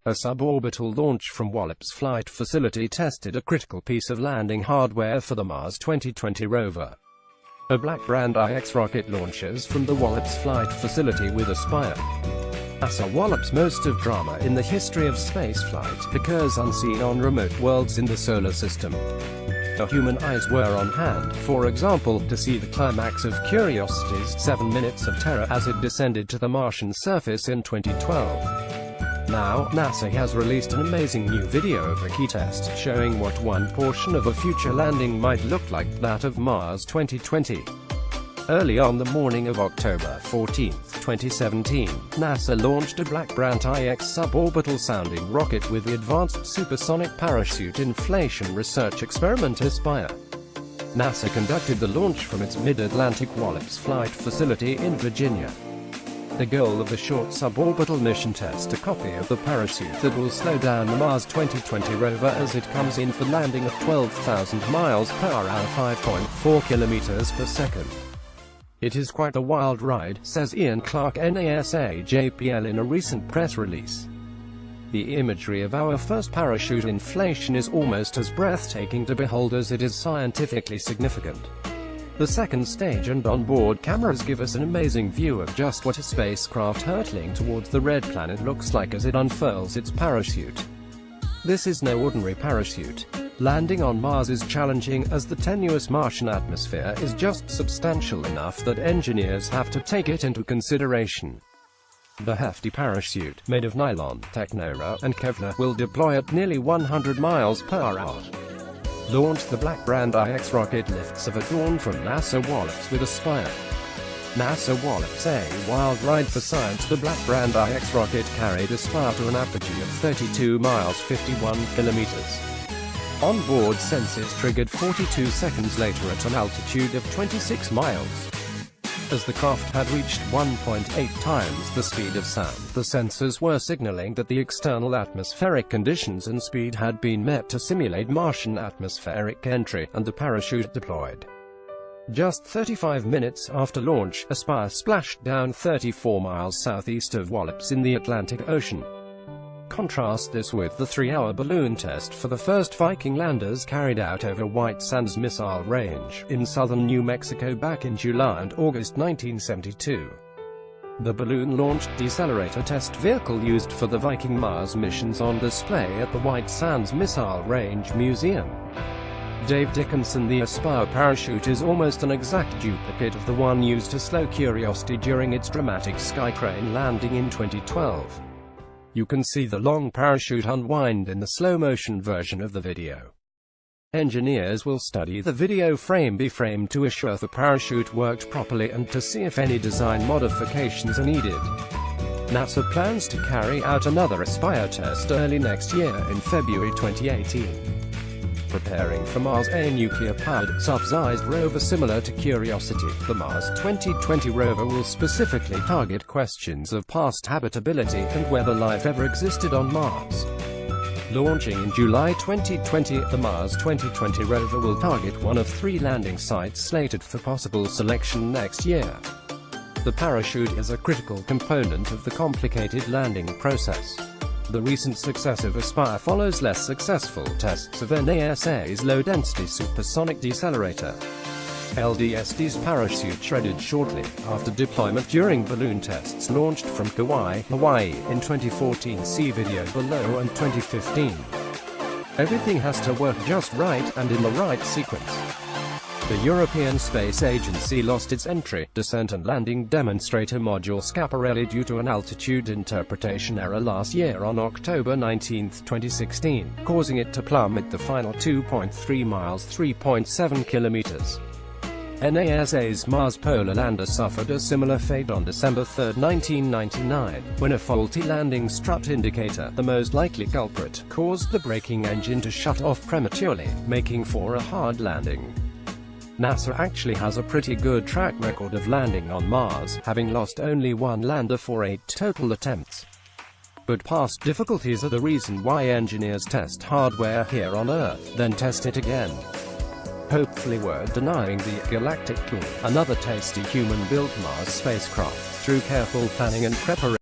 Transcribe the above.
A suborbital launch from Wallops Flight Facility tested a critical piece of landing hardware for the Mars 2020 rover. A Black Brand IX rocket launches from the Wallops Flight Facility with Aspire. NASA Wallops. Most of drama in the history of spaceflight occurs unseen on remote worlds in the solar system. Human eyes were on hand, for example, to see the climax of Curiosity's 7 Minutes of Terror as it descended to the Martian surface in 2012. Now, NASA has released an amazing new video of a key test showing what one portion of a future landing might look like, that of Mars 2020. Early on the morning of October 14, 2017, NASA launched a Black Brand IX suborbital-sounding rocket with the Advanced Supersonic Parachute Inflation Research Experiment Aspire. NASA conducted the launch from its Mid-Atlantic Wallops Flight Facility in Virginia. The goal of the short suborbital mission test a copy of the parachute that will slow down the Mars 2020 rover as it comes in for landing at 12,000 miles per hour, 5.4 kilometers per second. It is quite a wild ride, says Ian Clark, NASA JPL, in a recent press release. The imagery of our first parachute inflation is almost as breathtaking to behold as it is scientifically significant. The second stage and onboard cameras give us an amazing view of just what a spacecraft hurtling towards the red planet looks like as it unfurls its parachute. This is no ordinary parachute. Landing on Mars is challenging, as the tenuous Martian atmosphere is just substantial enough that engineers have to take it into consideration. The hefty parachute, made of nylon, Technora, and Kevlar, will deploy at nearly 100 miles per hour. Launch. The Black Brand IX rocket lifts of at dawn from NASA Wallops with Aspire. NASA Wallops, a wild ride for science. The Black Brand IX rocket carried Aspire to an apogee of 32 miles 51 kilometers. Onboard sensors triggered 42 seconds later at an altitude of 26 miles. As the craft had reached 1.8 times the speed of sound, the sensors were signaling that the external atmospheric conditions and speed had been met to simulate Martian atmospheric entry, and the parachute deployed. Just 35 minutes after launch, Aspire splashed down 34 miles southeast of Wallops in the Atlantic Ocean. Contrast this with the 3-hour balloon test for the first Viking landers carried out over White Sands Missile Range, in southern New Mexico back in July and August 1972. The balloon-launched decelerator test vehicle used for the Viking Mars missions on display at the White Sands Missile Range Museum. Dave Dickinson. The Aspire parachute is almost an exact duplicate of the one used to slow Curiosity during its dramatic skycrane landing in 2012. You can see the long parachute unwind in the slow-motion version of the video. Engineers will study the video frame by frame to assure the parachute worked properly and to see if any design modifications are needed. NASA plans to carry out another Aspire test early next year in February 2018. Preparing for Mars. A nuclear-powered, subsized rover similar to Curiosity, the Mars 2020 rover will specifically target questions of past habitability and whether life ever existed on Mars. Launching in July 2020, the Mars 2020 rover will target one of 3 landing sites slated for possible selection next year. The parachute is a critical component of the complicated landing process. The recent success of Aspire follows less successful tests of NASA's low-density supersonic decelerator. LDSD's parachute shredded shortly after deployment during balloon tests launched from Kauai, Hawaii, in 2014. See video below. And 2015. Everything has to work just right, and in the right sequence. The European Space Agency lost its entry, descent and landing demonstrator module Schiaparelli due to an altitude interpretation error last year on October 19, 2016, causing it to plummet the final 2.3 miles 3.7 kilometers. NASA's Mars Polar Lander suffered a similar fate on December 3, 1999, when a faulty landing strut indicator, the most likely culprit, caused the braking engine to shut off prematurely, making for a hard landing. NASA actually has a pretty good track record of landing on Mars, having lost only 1 lander for 8 total attempts. But past difficulties are the reason why engineers test hardware here on Earth, then test it again. Hopefully we're denying the Galactic Tool, another tasty human-built Mars spacecraft, through careful planning and preparation.